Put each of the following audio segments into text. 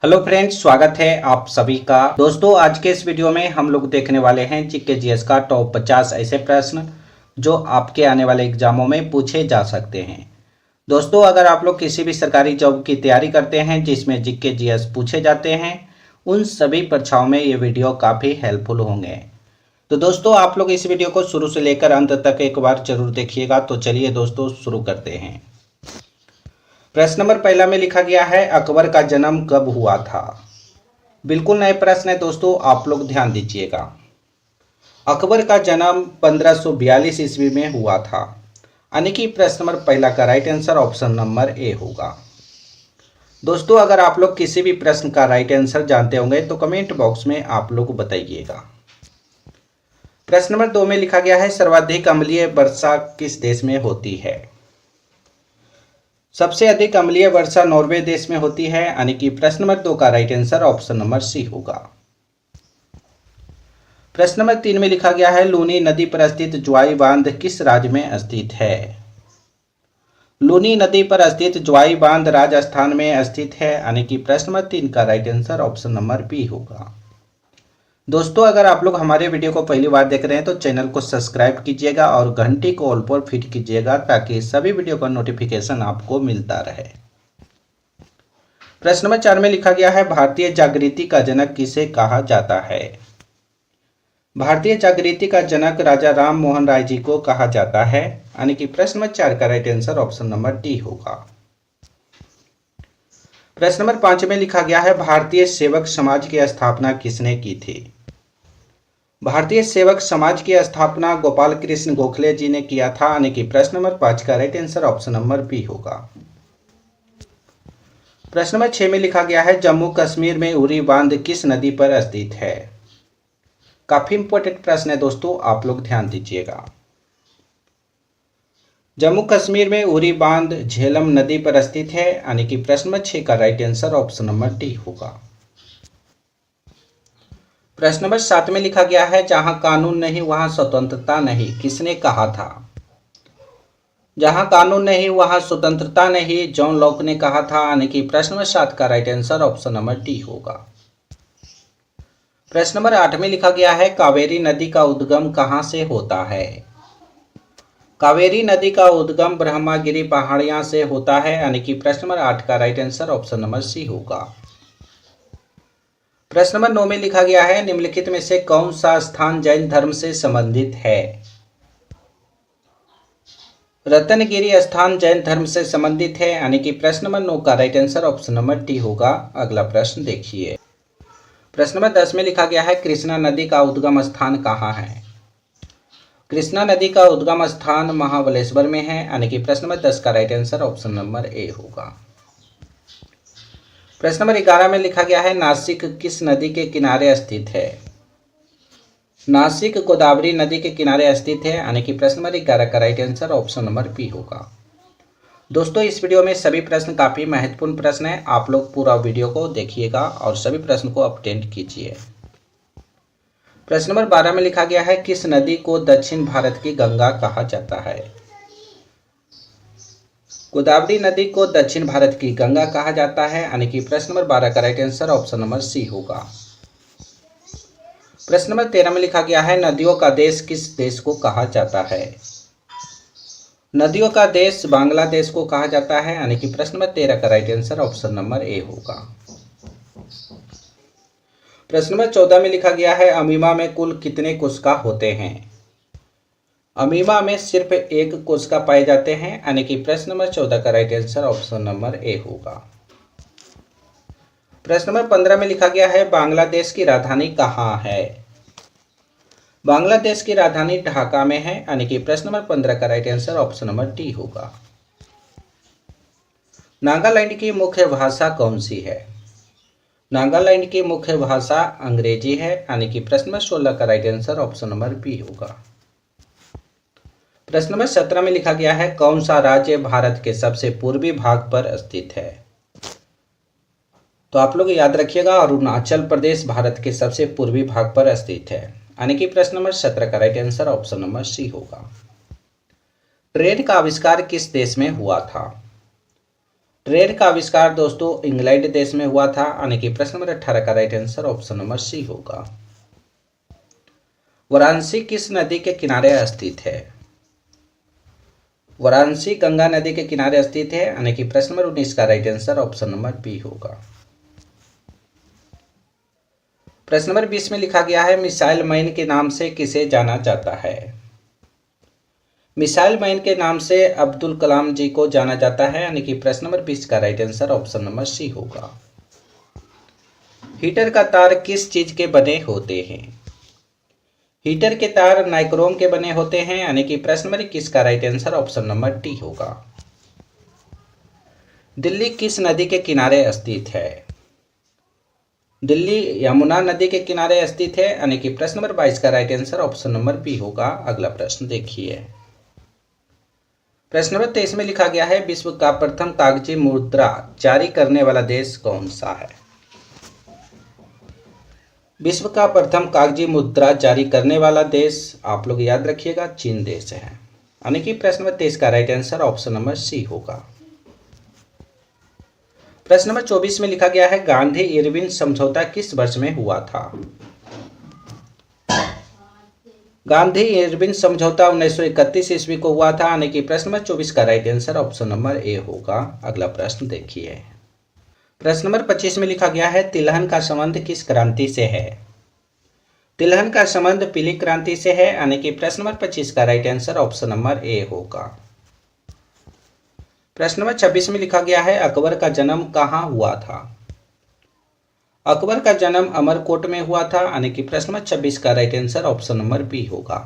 Hello friends, स्वागत है आप सभी का। दोस्तों, आज के इस वीडियो में हम लोग देखने वाले हैं जीके जीएस का टॉप 50 ऐसे प्रश्न जो आपके आने वाले एग्जामों में पूछे जा सकते हैं। दोस्तों, अगर आप लोग किसी भी सरकारी जॉब की तैयारी करते हैं जिसमें जीके जीएस पूछे जाते हैं, उन सभी परीक्षाओं में ये वीडियो काफ़ी हेल्पफुल होंगे। तो दोस्तों, आप लोग इस वीडियो को शुरू से लेकर अंत तक एक बार जरूर देखिएगा। तो चलिए दोस्तों, शुरू करते हैं। प्रश्न नंबर पहला में लिखा गया है, अकबर का जन्म कब हुआ था। बिल्कुल नए प्रश्न है दोस्तों, आप लोग ध्यान दीजिएगा। अकबर का जन्म 1542 ईस्वी में हुआ था, यानी कि प्रश्न नंबर पहला का right answer option number A होगा। दोस्तों, अगर आप लोग किसी भी प्रश्न का राइट आंसर जानते होंगे तो कमेंट बॉक्स में आप लोग बताइएगा। प्रश्न नंबर 2 में लिखा गया है, सर्वाधिक अम्लीय वर्षा किस देश में होती है। सबसे अधिक अम्लीय वर्षा नॉर्वे देश में होती है, यानी कि प्रश्न नंबर 2 का right answer option number C होगा। प्रश्न नंबर 3 में लिखा गया है, लूनी नदी पर स्थित ज्वाई बांध किस राज्य में स्थित है। लूनी नदी पर स्थित ज्वाई बांध राजस्थान में स्थित है, यानी कि प्रश्न नंबर 3 का right answer option number B होगा। दोस्तों, अगर आप लोग हमारे वीडियो को पहली बार देख रहे हैं तो चैनल को सब्सक्राइब कीजिएगा और घंटी को ऑल पर फिट कीजिएगा ताकि सभी वीडियो का नोटिफिकेशन आपको मिलता रहे। प्रश्न नंबर 4 में लिखा गया है, भारतीय जागृति का जनक किसे कहा जाता है। भारतीय जागृति का जनक राजा राम मोहन राय जी को कहा जाता है, यानी कि प्रश्न नंबर 4 का right answer option number D होगा। प्रश्न नंबर 5 में लिखा गया है, भारतीय सेवक समाज की स्थापना किसने की थी। भारतीय सेवक समाज की स्थापना गोपाल कृष्ण गोखले जी ने किया था, यानी कि प्रश्न नंबर 5 का right answer option number B होगा। प्रश्न नंबर 6 में लिखा गया है, जम्मू कश्मीर में उरी बांध किस नदी पर स्थित है। काफी इंपॉर्टेंट प्रश्न है दोस्तों, आप लोग ध्यान दीजिएगा। जम्मू कश्मीर में उरी बांध झेलम नदी पर स्थित है, यानी कि प्रश्न नंबर 6 का right answer option number D होगा। प्रश्न नंबर 7 में लिखा गया है, जहां कानून नहीं वहां स्वतंत्रता नहीं, किसने कहा था। जहां कानून नहीं वहां स्वतंत्रता नहीं, जॉन लॉक ने कहा था, यानी कि प्रश्न नंबर 7 का right answer option number D होगा। प्रश्न नंबर 8 में लिखा गया है, कावेरी नदी का उद्गम कहां से होता है। कावेरी नदी का उद्गम ब्रह्मागिरी पहाड़ियां से होता है, यानी कि प्रश्न नंबर 8 का right answer option number C होगा। प्रश्न नंबर 9 में लिखा गया है, निम्नलिखित में से कौन सा स्थान जैन धर्म से संबंधित है। रत्नगिरी स्थान जैन धर्म से संबंधित है, यानी कि प्रश्न नंबर 9 का right answer option number D होगा। अगला प्रश्न देखिए। प्रश्न नंबर 10 में लिखा गया है, कृष्णा नदी का उद्गम स्थान कहाँ है। कृष्णा नदी का उद्गम स्थान महाबलेश्वर में है, यानी कि प्रश्न नंबर 10 का right answer option number A होगा। प्रश्न नंबर 11 में लिखा गया है, नासिक किस नदी के किनारे स्थित है। नासिक गोदावरी नदी के किनारे स्थित है, यानी कि प्रश्न नंबर 11 का right answer option number B होगा। दोस्तों, इस वीडियो में सभी प्रश्न काफी महत्वपूर्ण प्रश्न हैं, आप लोग पूरा वीडियो को देखिएगा और सभी प्रश्न को अटेंड कीजिए। प्रश्न नंबर 12 में लिखा गया है, किस नदी को दक्षिण भारत की गंगा कहा जाता है। गोदावरी नदी को दक्षिण भारत की गंगा कहा जाता है, यानी कि प्रश्न नंबर 12 का right answer option number C होगा। प्रश्न नंबर 13 में लिखा गया है, नदियों का देश किस देश को कहा जाता है। नदियों का देश बांग्लादेश को कहा जाता है, यानी कि प्रश्न नंबर 13 का right answer option number A होगा। प्रश्न नंबर 14 में लिखा गया है, अमीबा में कुल कितने कोशिका होते हैं। अमीबा में सिर्फ एक कोशिका पाए जाते हैं, यानी कि प्रश्न नंबर 14 का right answer option number A होगा। प्रश्न नंबर 15 में लिखा गया है, बांग्लादेश की राजधानी कहाँ है। बांग्लादेश की राजधानी ढाका में है, यानी कि प्रश्न नंबर 15 का right answer option number D होगा। नागालैंड की मुख्य भाषा कौन सी है। नागालैंड की मुख्य भाषा अंग्रेजी है, यानी कि प्रश्न नंबर 16 का right answer option number B होगा। प्रश्न नंबर 17 में लिखा गया है, कौन सा राज्य भारत के सबसे पूर्वी भाग पर स्थित है। तो आप लोग याद रखिएगा, अरुणाचल प्रदेश भारत के सबसे पूर्वी भाग पर स्थित है, यानी कि प्रश्न नंबर 17 का right answer option number C होगा। ट्रेन का आविष्कार किस देश में हुआ था। ट्रेन का आविष्कार दोस्तों इंग्लैंड देश में हुआ था, यानी कि प्रश्न नंबर 18 का right answer option number C होगा। वाराणसी किस नदी के किनारे स्थित है? वाराणसी गंगा नदी के किनारे स्थित है, यानी कि प्रश्न नंबर 19 का right answer option number B होगा। प्रश्न नंबर 20 में लिखा गया है मिसाइल मैन के नाम से किसे जाना जाता है? मिसाइल मैन के नाम से अब्दुल कलाम जी को जाना जाता है, यानी कि प्रश्न नंबर 20 का right answer option number C होगा। हीटर का तार किस चीज के बने होते हैं? हीटर के तार नाइक्रोम के बने होते हैं, यानी कि प्रश्न नंबर 21 का right answer option number D होगा। दिल्ली किस नदी के किनारे स्थित है? दिल्ली यमुना नदी के किनारे स्थित है, यानी कि प्रश्न नंबर 22 का right answer option number B होगा। अगला प्रश्न देखिए। प्रश्न नंबर 23 में लिखा गया है विश्व का प्रथम कागजी मुद्रा जारी करने वाला देश कौन सा है? विश्व का प्रथम कागजी मुद्रा जारी करने वाला देश आप लोग याद रखिएगा चीन देश है, यानी कि प्रश्न नंबर 23 का right answer option number C होगा। प्रश्न नंबर 24 में लिखा गया है गांधी इरविन समझौता किस वर्ष में हुआ था? गांधी इरविन समझौता 1931 ईस्वी को हुआ था, यानी कि प्रश्न नंबर 24 का right answer option number A होगा। अगला प्रश्न देखिए। प्रश्न नंबर 25 में लिखा गया है तिलहन का संबंध किस क्रांति से है? तिलहन का संबंध पीली क्रांति से है, यानी कि प्रश्न नंबर 25 का right answer option number A होगा। प्रश्न नंबर 26 में लिखा गया है अकबर का जन्म कहाँ हुआ था? अकबर का जन्म अमरकोट में हुआ था, यानी कि प्रश्न नंबर 26 का right answer option number B होगा।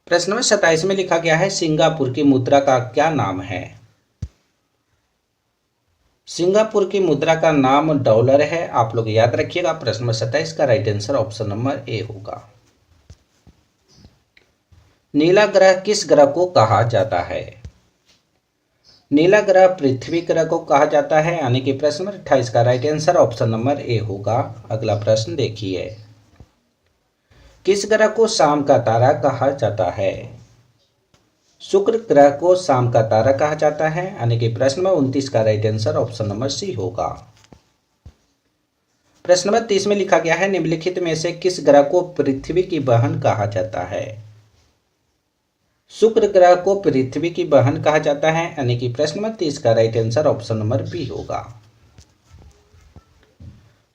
प्रश्न नंबर 27 में लिखा गया है सिंगापुर की मुद्रा का क्या नाम है? सिंगापुर की मुद्रा का नाम डॉलर है, आप लोग याद रखिएगा। प्रश्न नंबर 27 का right answer option number A होगा। नीला ग्रह किस ग्रह को कहा जाता है? नीला ग्रह पृथ्वी ग्रह को कहा जाता है, यानी कि प्रश्न नंबर 28 का right answer option number A होगा। अगला प्रश्न देखिए। किस ग्रह को शाम का तारा कहा जाता है? शुक्र ग्रह को शाम का तारा कहा जाता है, यानी कि प्रश्न नंबर 29 का right answer option number C होगा। प्रश्न नंबर 30 में लिखा गया है निम्नलिखित में से किस ग्रह को पृथ्वी की बहन कहा जाता है? शुक्र ग्रह को पृथ्वी की बहन कहा जाता है, यानी कि प्रश्न नंबर 30 का right answer option number B होगा।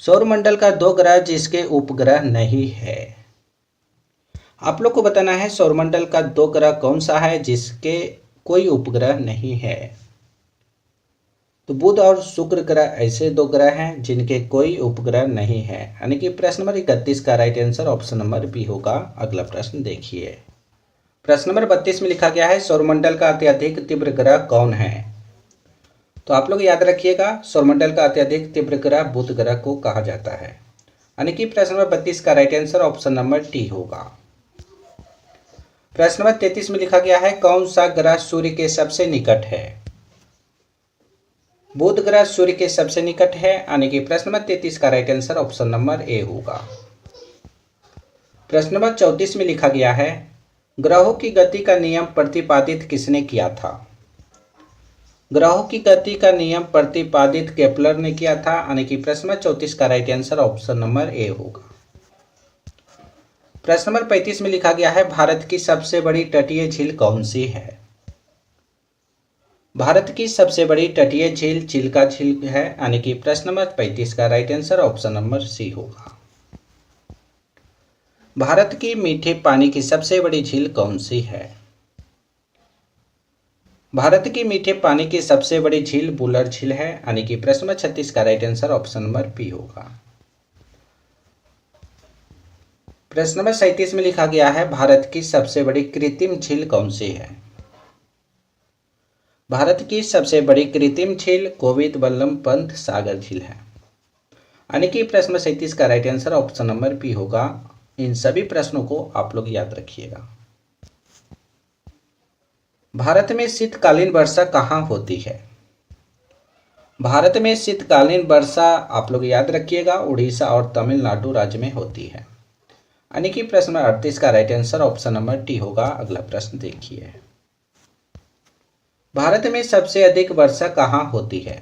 सौरमंडल का दो ग्रह जिसके उपग्रह नहीं है। आप लोग को बताना है सौरमंडल का दो ग्रह कौन सा है जिसके कोई उपग्रह नहीं है। तो बुध और शुक्र ग्रह ऐसे दो ग्रह हैं जिनके कोई उपग्रह नहीं है, यानी कि प्रश्न नंबर 31 का right answer option number B होगा। अगला प्रश्न देखिए। प्रश्न नंबर 32 में लिखा गया है सौरमंडल का अत्यधिक तीव्र ग्रह कौन है? तो आप लोग याद रखिएगा सौरमंडल का अत्यधिक तीव्र ग्रह बुध ग्रह को कहा जाता है, यानी कि प्रश्न नंबर 32 का right answer option number D होगा। प्रश्न नंबर 33 में लिखा गया है कौन सा ग्रह सूर्य के सबसे निकट है? बुध ग्रह सूर्य के सबसे निकट है, यानी कि प्रश्न नंबर 33 का right answer option number A होगा। प्रश्न नंबर 34 में लिखा गया है ग्रहों की गति का नियम प्रतिपादित किसने किया था? ग्रहों की गति का नियम प्रतिपादित केपलर ने किया था, यानी कि प्रश्न नंबर 34 का right answer option number A होगा। प्रश्न नंबर 35 में लिखा गया है भारत की सबसे बड़ी तटीय झील कौन सी है? भारत की सबसे बड़ी तटीय झील चिल्का झील है, यानी कि प्रश्न नंबर 35 का right answer option number C होगा। भारत की मीठे पानी की सबसे बड़ी झील कौन सी है? भारत की मीठे पानी की सबसे बड़ी झील बुलर झील है, यानी कि प्रश्न नंबर 36 का right answer option number B होगा। प्रश्न नंबर 37 में लिखा गया है भारत की सबसे बड़ी कृत्रिम झील कौन सी है? भारत की सबसे बड़ी कृत्रिम झील गोविंद बल्लभ पंत सागर झील है, यानी कि प्रश्न नंबर 37 का right answer option number B होगा। इन सभी प्रश्नों को आप लोग याद रखिएगा। भारत में शीतकालीन वर्षा कहाँ होती है? भारत में शीतकालीन वर्षा आप लोग याद रखिएगा उड़ीसा और तमिलनाडु राज्य में होती है, यानी कि प्रश्न नंबर 38 का right answer option number D होगा। अगला प्रश्न देखिए। भारत में सबसे अधिक वर्षा कहाँ होती है?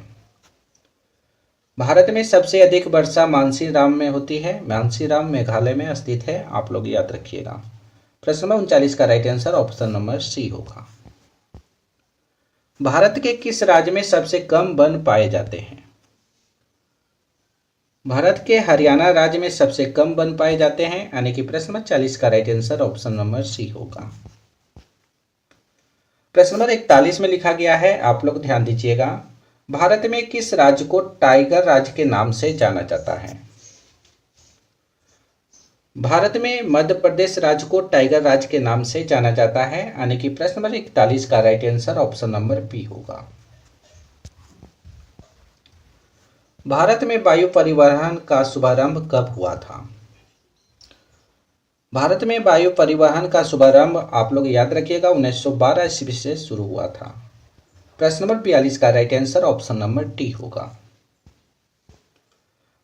भारत में सबसे अधिक वर्षा मानसीराम में होती है। मानसीराम मेघालय में स्थित है, आप लोग याद रखिएगा। प्रश्न नंबर 39 का right answer option number C होगा। भारत के किस राज्य में सबसे कम वन पाए जाते हैं? भारत के हरियाणा राज्य में सबसे कम वन पाए जाते हैं, यानी कि प्रश्न नंबर 40 का right answer option number C होगा। प्रश्न नंबर 41 में लिखा गया है, आप लोग ध्यान दीजिएगा। भारत में किस राज्य को टाइगर राज्य के नाम से जाना जाता है? भारत में मध्य प्रदेश राज्य को टाइगर राज्य के नाम से जाना जाता है, यानी कि प्रश्न नंबर 41 का right answer option number B होगा। भारत में वायु परिवहन का शुभारंभ कब हुआ था? भारत में वायु परिवहन का शुभारंभ आप लोग याद रखिएगा 1912 ईस्वी से शुरू हुआ था। प्रश्न नंबर 42 का right answer option number D होगा।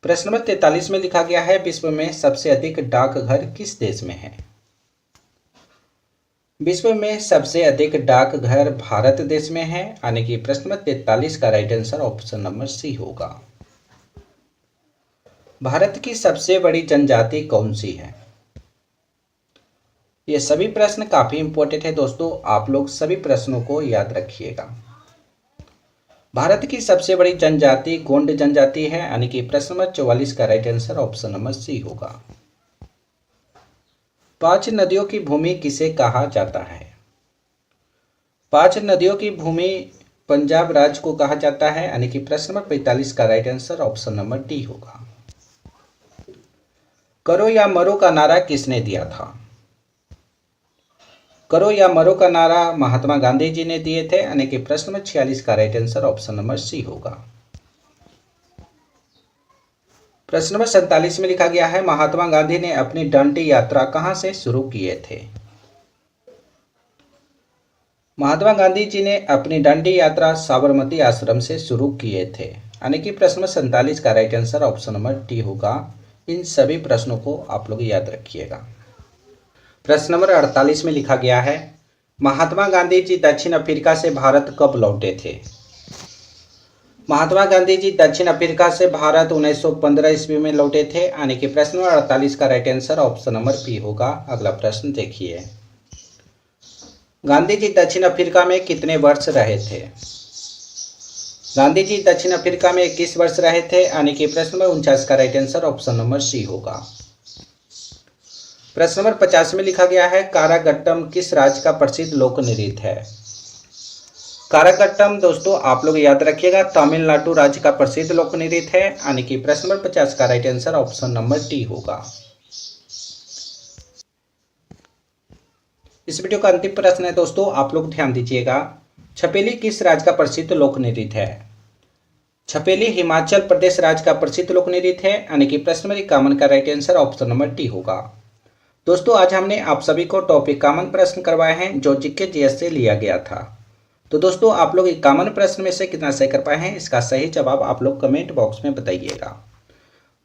प्रश्न नंबर 43 में लिखा गया है, विश्व में सबसे अधिक डाकघर किस देश में है? विश्व में सबसे अधिक डाकघर भारत देश में है, यानी कि प्रश्न नंबर 43 का right answer option number C होगा। भारत की सबसे बड़ी जनजाति कौन सी है? ये सभी प्रश्न काफी इंपॉर्टेंट है दोस्तों, आप लोग सभी प्रश्नों को याद रखिएगा। भारत की सबसे बड़ी जनजाति गोंड जनजाति है, यानी कि प्रश्न नंबर 44 का right answer option number C होगा। 5 नदियों की भूमि किसे कहा जाता है? 5 नदियों की भूमि पंजाब राज्य को कहा जाता है, यानी कि प्रश्न नंबर 45 का right answer option number D होगा। करो या मरो का नारा किसने दिया था? करो या मरो का नारा महात्मा गांधी जी ने दिए थे, यानी कि प्रश्न नंबर 46 का right answer option number C होगा। प्रश्न नंबर 47 में लिखा गया है, महात्मा गांधी ने अपनी दांडी यात्रा कहां से शुरू किए थे? महात्मा गांधी जी ने अपनी दांडी यात्रा साबरमती आश्रम से शुरू किए थे, यानी कि प्रश्न नंबर 47 का right answer option number D होगा। इन सभी प्रश्नों को आप लोग याद रखिएगा। प्रश्न नंबर 48 में लिखा गया है, महात्मा गांधी जी दक्षिण अफ्रीका से भारत कब लौटे थे? महात्मा गांधी जी दक्षिण अफ्रीका से भारत 1915 ईस्वी में लौटे थे, यानी कि प्रश्न नंबर 48 का right answer option number B होगा। अगला प्रश्न देखिए, गांधी जी दक्षिण अफ्रीका में कितने वर्ष रहे थे? गांधी जी दक्षिण अफ्रीका में 21 वर्ष रहे थे, यानी कि प्रश्न नंबर 49 का right answer option number C होगा। प्रश्न नंबर 50 में लिखा गया है, कारागट्टम किस राज्य का प्रसिद्ध लोक नृत्य है? कारागट्टम दोस्तों आप लोग याद रखिएगा तमिलनाडु राज्य का प्रसिद्ध लोक नृत्य है, यानी कि प्रश्न नंबर 50 का right answer option number D होगा। इस वीडियो का अंतिम प्रश्न है दोस्तों, आप लोग ध्यान दीजिएगा। छपेली किस राज्य का प्रसिद्ध लोक नृत्य है? छपेली हिमाचल प्रदेश राज्य का प्रसिद्ध लोक नृत्य है, यानी कि प्रश्न नंबर 51 का right answer option number D होगा। दोस्तों आज हमने आप सभी को टॉप 51 प्रश्न करवाए हैं जो जीके जीएस से लिया गया था। तो दोस्तों आप लोग 51 प्रश्न में से कितना सही कर पाए हैं, इसका सही जवाब आप लोग कमेंट बॉक्स में बताइएगा।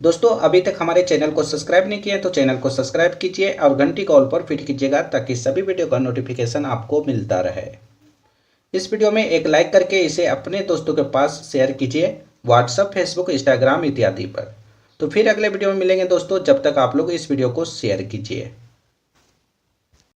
दोस्तों अभी तक हमारे चैनल को सब्सक्राइब नहीं किया तो चैनल को सब्सक्राइब कीजिए और घंटी को ऑल पर फिट कीजिएगा ताकि सभी वीडियो का नोटिफिकेशन आपको मिलता रहे। इस वीडियो में एक लाइक करके इसे अपने दोस्तों के पास शेयर कीजिए, व्हाट्सएप, फेसबुक, इंस्टाग्राम इत्यादि पर। तो फिर अगले वीडियो में मिलेंगे दोस्तों, जब तक आप लोग इस वीडियो को शेयर कीजिए।